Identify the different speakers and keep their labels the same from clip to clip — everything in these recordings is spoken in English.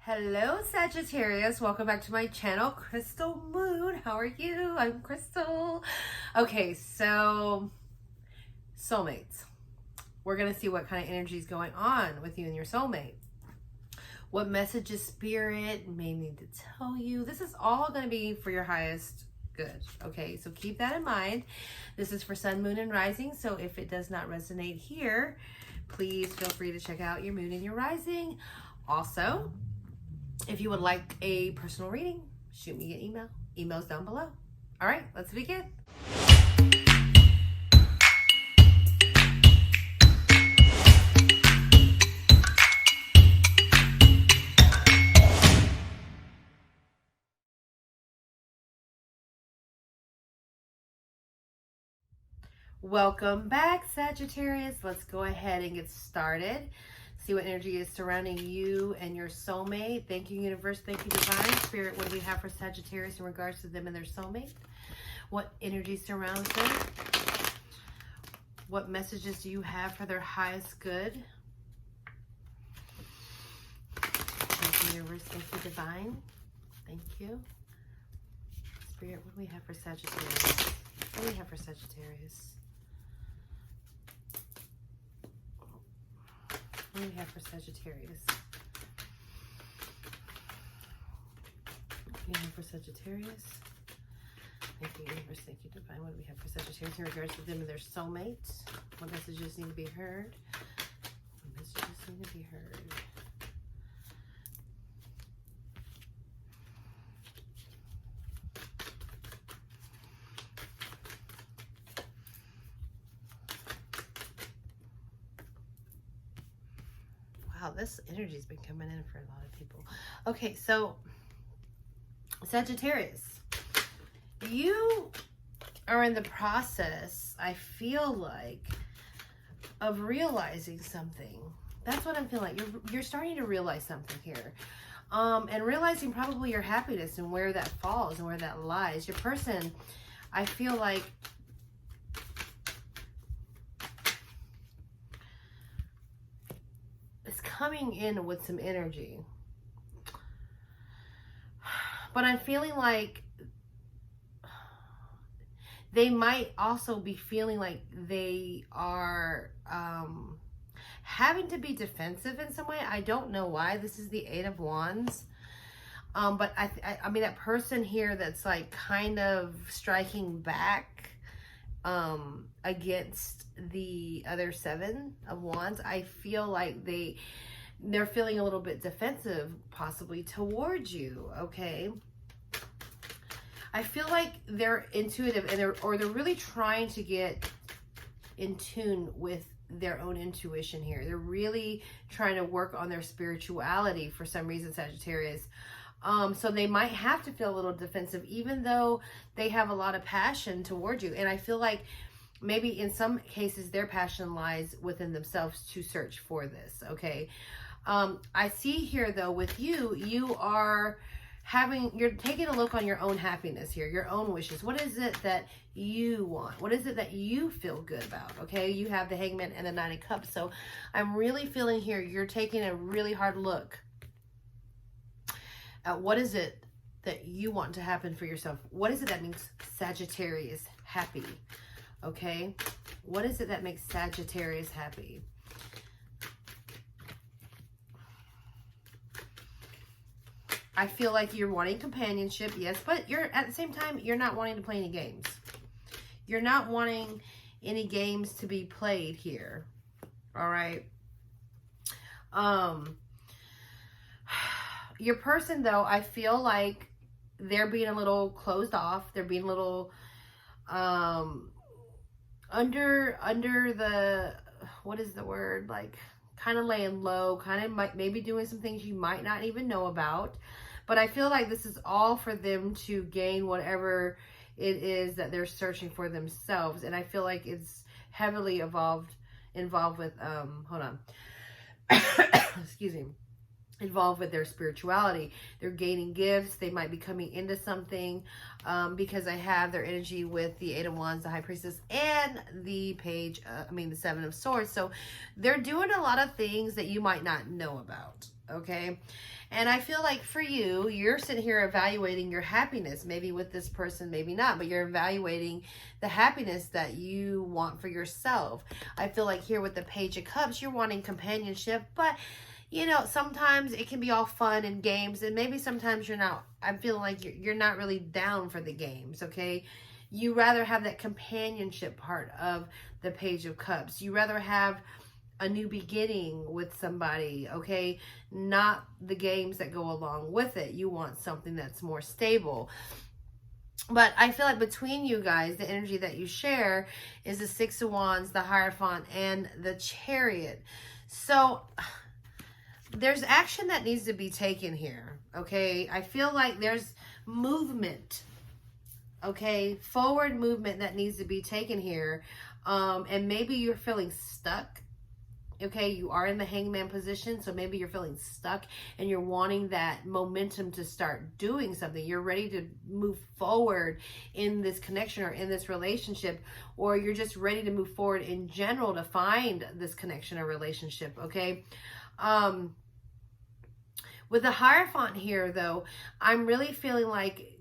Speaker 1: Hello Sagittarius, welcome back to my channel, Crystal Moon. How are you? I'm Crystal. Okay, so soulmates. We're going to see what kind of energy is going on with you and your soulmate. What messages Spirit may need to tell you. This is all going to be for your highest good. Okay, so keep that in mind. This is for Sun, Moon, and Rising. So if it does not resonate here, please feel free to check out your Moon and your Rising. Also, if you would like a personal reading, shoot me an email. Email's down below. All right, let's begin. Welcome back, Sagittarius. Let's go ahead and get started. See what energy is surrounding you and your soulmate. Thank you, universe. Thank you, divine. Spirit, what do we have for Sagittarius in regards to them and their soulmate? What energy surrounds them? What messages do you have for their highest good? Thank you, universe. Thank you, divine. Thank you. Spirit, what do we have for Sagittarius? What do we have for Sagittarius? What do we have for Sagittarius? What do we have for Sagittarius? Thank you, universe. Thank you, divine. What do we have for Sagittarius in regards to them and their soulmates? What messages need to be heard? What messages need to be heard? Wow, this energy's been coming in for a lot of people. Okay, so Sagittarius, you are in the process, I feel like, of realizing something. That's what I'm feeling like. You're starting to realize something here. And realizing probably your happiness and where that falls and where that lies. Your person, I feel like, coming in with some energy, but I'm feeling like they might also be feeling like they are having to be defensive in some way. I don't know why. This is the Eight of Wands, but I mean, that person here that's like kind of striking back against the other Seven of Wands, I feel like they're feeling a little bit defensive possibly towards you. Okay, I feel like they're intuitive and they're really trying to get in tune with their own intuition here. They're really trying to work on their spirituality for some reason, Sagittarius. So they might have to feel a little defensive, even though they have a lot of passion towards you. And I feel like maybe in some cases their passion lies within themselves to search for this. Okay. I see here though with you, you're taking a look on your own happiness here, your own wishes. What is it that you want? What is it that you feel good about? Okay. You have the Hangman and the Nine of Cups. So I'm really feeling here, you're taking a really hard look at what is it that you want to happen for yourself. What is it that makes Sagittarius happy? Okay. What is it that makes Sagittarius happy? I feel like you're wanting companionship, yes, but you're at the same time, you're not wanting to play any games. You're not wanting any games to be played here. All right. Your person though, I feel like they're being a little closed off. They're being a little under the, what is the word, like kind of laying low, kind of maybe doing some things you might not even know about. But I feel like this is all for them to gain whatever it is that they're searching for themselves. And I feel like it's heavily involved with hold on excuse me, involved with their spirituality. They're gaining gifts. They might be coming into something because I have their energy with the Eight of Wands, the High Priestess, and the the Seven of Swords. So they're doing a lot of things that you might not know about. okay? And I feel like for you, you're sitting here evaluating your happiness, maybe with this person, maybe not, but you're evaluating the happiness that you want for yourself. I feel like here with the Page of Cups, you're wanting companionship, but you know, sometimes it can be all fun and games, and maybe sometimes you're not, I'm feeling like you're not really down for the games, okay? You rather have that companionship part of the Page of Cups. You rather have a new beginning with somebody, okay? Not the games that go along with it. You want something that's more stable. But I feel like between you guys, the energy that you share is the Six of Wands, the Hierophant, and the Chariot. So there's action that needs to be taken here, okay? I feel like there's movement, okay? Forward movement that needs to be taken here. And maybe you're feeling stuck, okay? You are in the Hangman position, so maybe you're feeling stuck and you're wanting that momentum to start doing something. You're ready to move forward in this connection or in this relationship, or you're just ready to move forward in general to find this connection or relationship, okay? With the Hierophant here, though, I'm really feeling like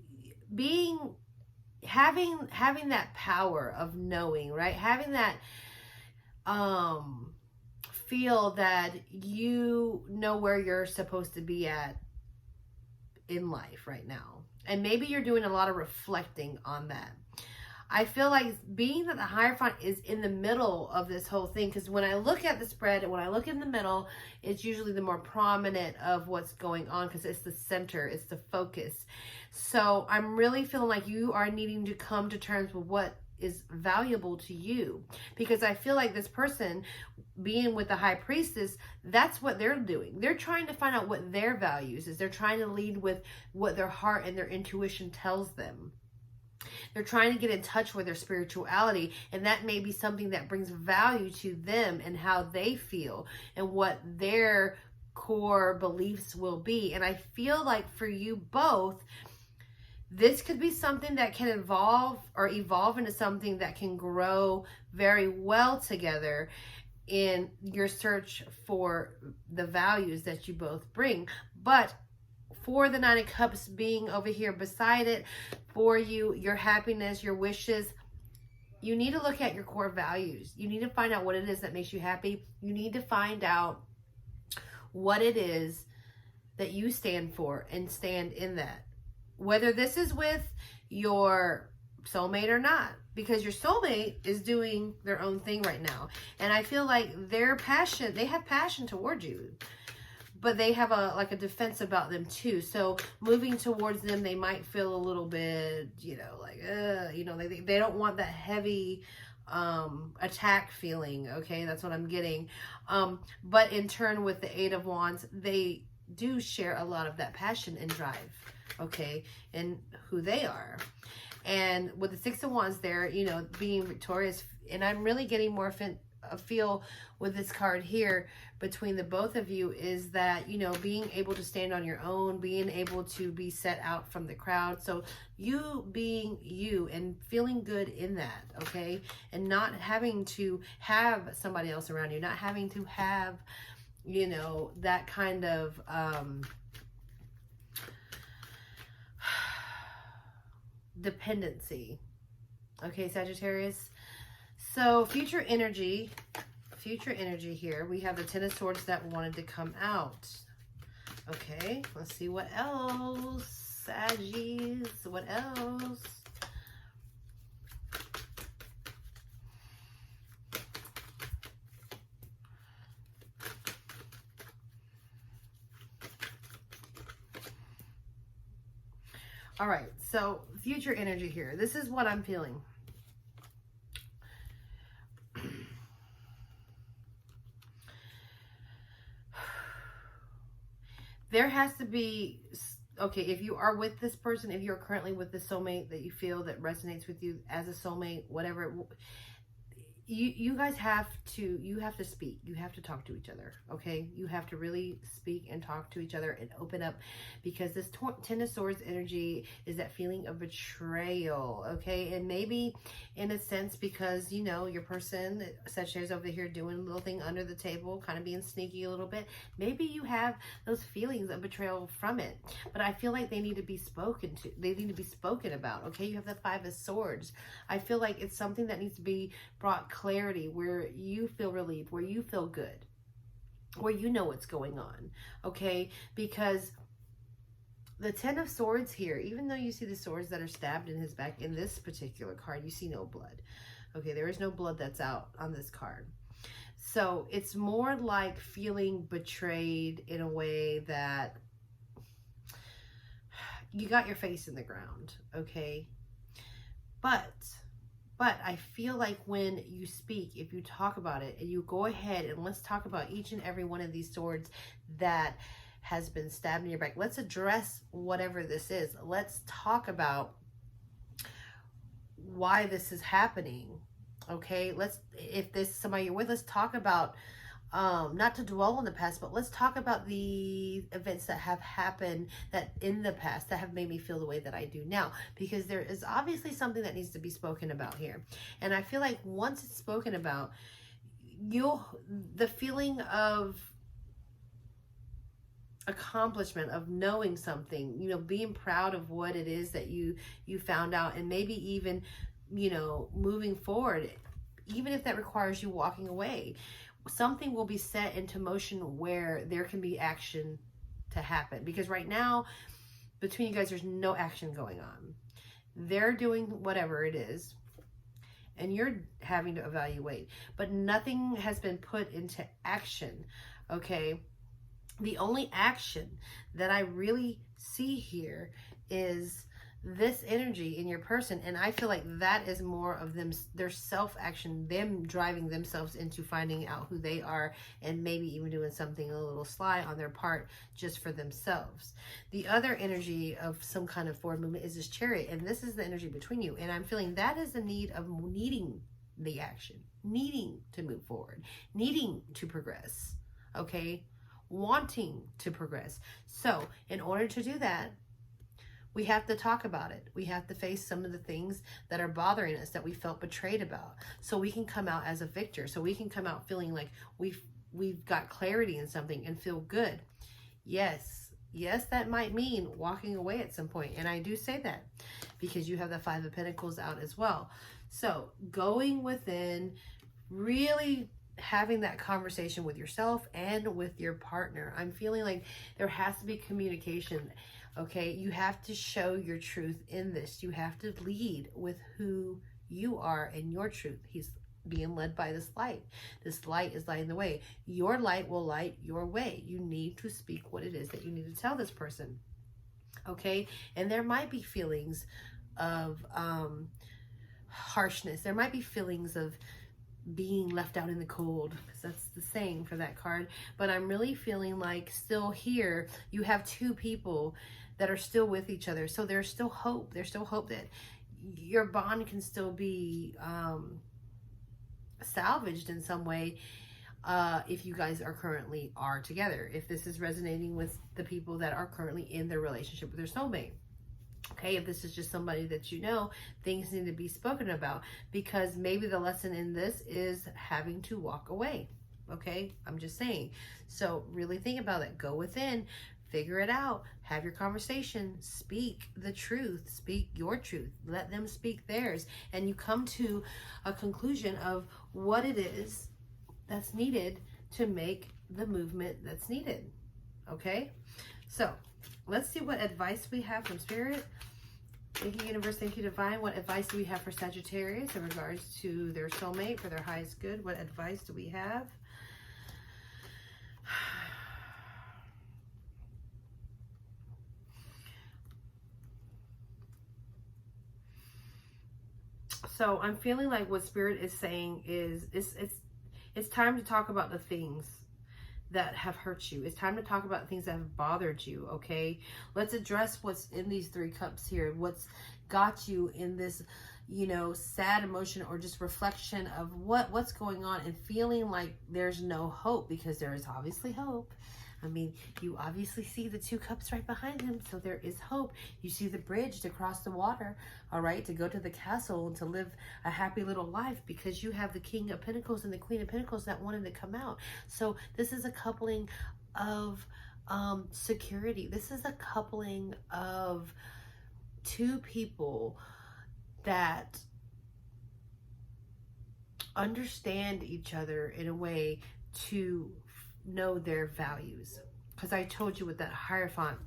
Speaker 1: having that power of knowing, right? Having that feel that you know where you're supposed to be at in life right now. And maybe you're doing a lot of reflecting on that. I feel like being that the Hierophant is in the middle of this whole thing, because when I look at the spread and when I look in the middle, it's usually the more prominent of what's going on because it's the center, it's the focus. So I'm really feeling like you are needing to come to terms with what is valuable to you, because I feel like this person being with the High Priestess, that's what they're doing. They're trying to find out what their values is. They're trying to lead with what their heart and their intuition tells them. They're trying to get in touch with their spirituality, and that may be something that brings value to them and how they feel and what their core beliefs will be. And I feel like for you both, this could be something that can evolve into something that can grow very well together in your search for the values that you both bring. But for the Nine of Cups being over here beside it, for you, your happiness, your wishes, you need to look at your core values. You need to find out what it is that makes you happy. You need to find out what it is that you stand for and stand in that. Whether this is with your soulmate or not, because your soulmate is doing their own thing right now. And I feel like they have passion towards you, but they have a defense about them too. So moving towards them, they might feel a little bit, they don't want that heavy attack feeling. Okay, that's what I'm getting. But in turn with the Eight of Wands, they do share a lot of that passion and drive, okay, and who they are. And with the Six of Wands there, being victorious, and I'm really getting more a feel with this card here between the both of you is that, being able to stand on your own, being able to be set out from the crowd. So you being you and feeling good in that, okay? And not having to have somebody else around you, not having to have, that kind of dependency. Okay, Sagittarius. So future energy here. We have the Ten of Swords that wanted to come out. Okay, let's see what else. Saggies, what else? All right, so future energy here. This is what I'm feeling. There has to be, okay, if you are with this person, if you're currently with the soulmate that you feel that resonates with you as a soulmate, whatever, you guys have to speak. You have to talk to each other, okay? You have to really speak and talk to each other and open up, because this Ten of Swords energy is that feeling of betrayal, okay? And maybe in a sense, because, you know, your person, Sagittarius over here doing a little thing under the table, kind of being sneaky a little bit, maybe you have those feelings of betrayal from it. But I feel like they need to be spoken to. They need to be spoken about, okay? You have the Five of Swords. I feel like it's something that needs to be brought clarity, where you feel relieved, where you feel good, where you know what's going on, okay? Because the Ten of Swords here, even though you see the swords that are stabbed in his back in this particular card, you see no blood, okay? There is no blood that's out on this card. So it's more like feeling betrayed in a way that you got your face in the ground, okay? But I feel like when you speak, if you talk about it and you go ahead and let's talk about each and every one of these swords that has been stabbed in your back. Let's address whatever this is. Let's talk about why this is happening, okay? If this is somebody you're with, let's talk about, not to dwell on the past, but let's talk about the events that have happened that in the past that have made me feel the way that I do now, because there is obviously something that needs to be spoken about here. And I feel like once it's spoken about, the feeling of accomplishment, of knowing something, you know, being proud of what it is that you found out, and maybe even, you know, moving forward, even if that requires you walking away, something will be set into motion where there can be action to happen. Because right now, between you guys, there's no action going on. They're doing whatever it is, and you're having to evaluate. But nothing has been put into action, okay? The only action that I really see here is this energy in your person, and I feel like that is more of them, their self-action, them driving themselves into finding out who they are, and maybe even doing something a little sly on their part just for themselves. The other energy of some kind of forward movement is this Chariot, and this is the energy between you, and I'm feeling that is the need of needing the action, needing to move forward, needing to progress, okay? Wanting to progress. So in order to do that, we have to talk about it. We have to face some of the things that are bothering us, that we felt betrayed about, so we can come out as a victor, so we can come out feeling like we've got clarity in something and feel good. Yes, that might mean walking away at some point, and I do say that because you have the Five of Pentacles out as well. So going within, really having that conversation with yourself and with your partner. I'm feeling like there has to be communication. Okay, you have to show your truth in this. You have to lead with who you are and your truth. He's being led by this light. This light is lighting the way. Your light will light your way. You need to speak what it is that you need to tell this person. Okay, and there might be feelings of harshness. There might be feelings of being left out in the cold, because that's the saying for that card. But I'm really feeling like still here, you have two people that are still with each other. So there's still hope. There's still hope that your bond can still be salvaged in some way if you guys currently are together. If this is resonating with the people that are currently in their relationship with their soulmate. Okay, if this is just somebody that you know, things need to be spoken about, because maybe the lesson in this is having to walk away. Okay, I'm just saying. So really think about it. Go within, figure it out, have your conversation, speak the truth, speak your truth, let them speak theirs, and you come to a conclusion of what it is that's needed to make the movement that's needed. Okay, so let's see what advice we have from Spirit. Thank you, Universe. Thank you, Divine. What advice do we have for Sagittarius in regards to their soulmate, for their highest good? What advice do we have? So I'm feeling like what Spirit is saying is it's time to talk about the things that have hurt you. It's time to talk about things that have bothered you, okay? Let's address what's in these three cups here. What's got you in this you know, sad emotion or just reflection of what's going on and feeling like there's no hope, because there is obviously hope. I mean, you obviously see the 2 cups right behind him, so there is hope. You see the bridge to cross the water, all right, to go to the castle and to live a happy little life, because you have the King of Pentacles and the Queen of Pentacles that wanted to come out. So this is a coupling of security. This is a coupling of 2 people that understand each other in a way to know their values. Because I told you with that Hierophant,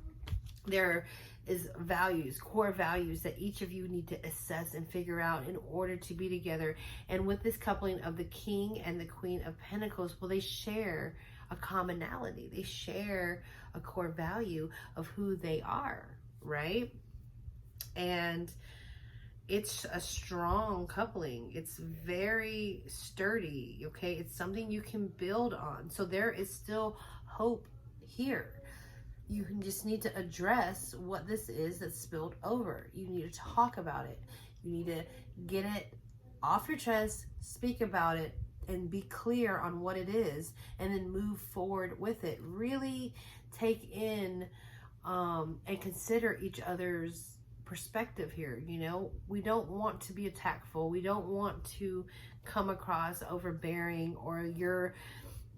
Speaker 1: there is values, core values that each of you need to assess and figure out in order to be together. And with this coupling of the King and the Queen of Pentacles, well, they share a commonality. They share a core value of who they are, right? And it's a strong coupling. It's very sturdy, okay? It's something you can build on. So there is still hope here. You can just need to address what this is that's spilled over. You need to talk about it. You need to get it off your chest, speak about it, and be clear on what it is, and then move forward with it. Really take in and consider each other's perspective here. You know, we don't want to be attackful. We don't want to come across overbearing, or your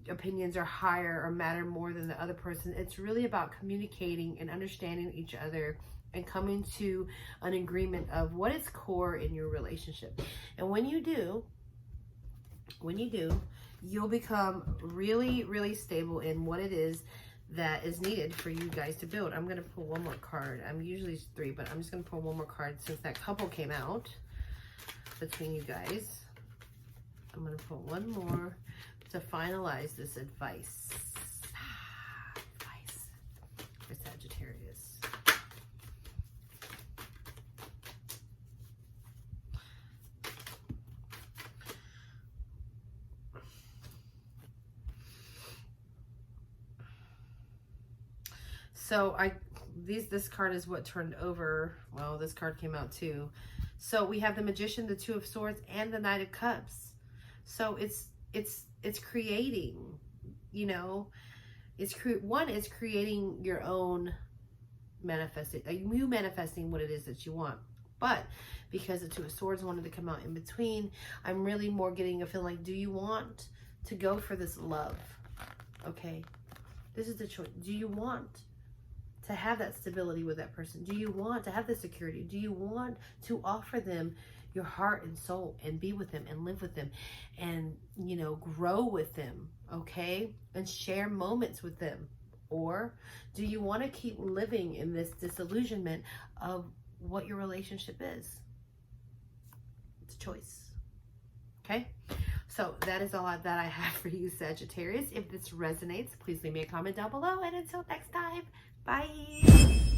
Speaker 1: opinions are higher or matter more than the other person. It's really about communicating and understanding each other and coming to an agreement of what is core in your relationship. And when you do, you'll become really, really stable in what it is that is needed for you guys to build. I'm going to pull one more card. I'm usually 3, but I'm just going to pull one more card since that couple came out between you guys. I'm going to pull one more to finalize this advice. Advice for Sagittarius. So this card is what turned over. Well, this card came out too. So we have the Magician, the 2 of Swords, and the Knight of Cups. So it's creating, you know, it's creating your own manifesting, you manifesting what it is that you want. But because the 2 of Swords wanted to come out in between, I'm really more getting a feeling like, do you want to go for this love? Okay, this is the choice. Do you want to have that stability with that person? Do you want to have the security? Do you want to offer them your heart and soul and be with them and live with them and, you know, grow with them, okay? And share moments with them? Or do you want to keep living in this disillusionment of what your relationship is? It's a choice, okay? So that is all that I have for you, Sagittarius. If this resonates, please leave me a comment down below. And until next time, bye.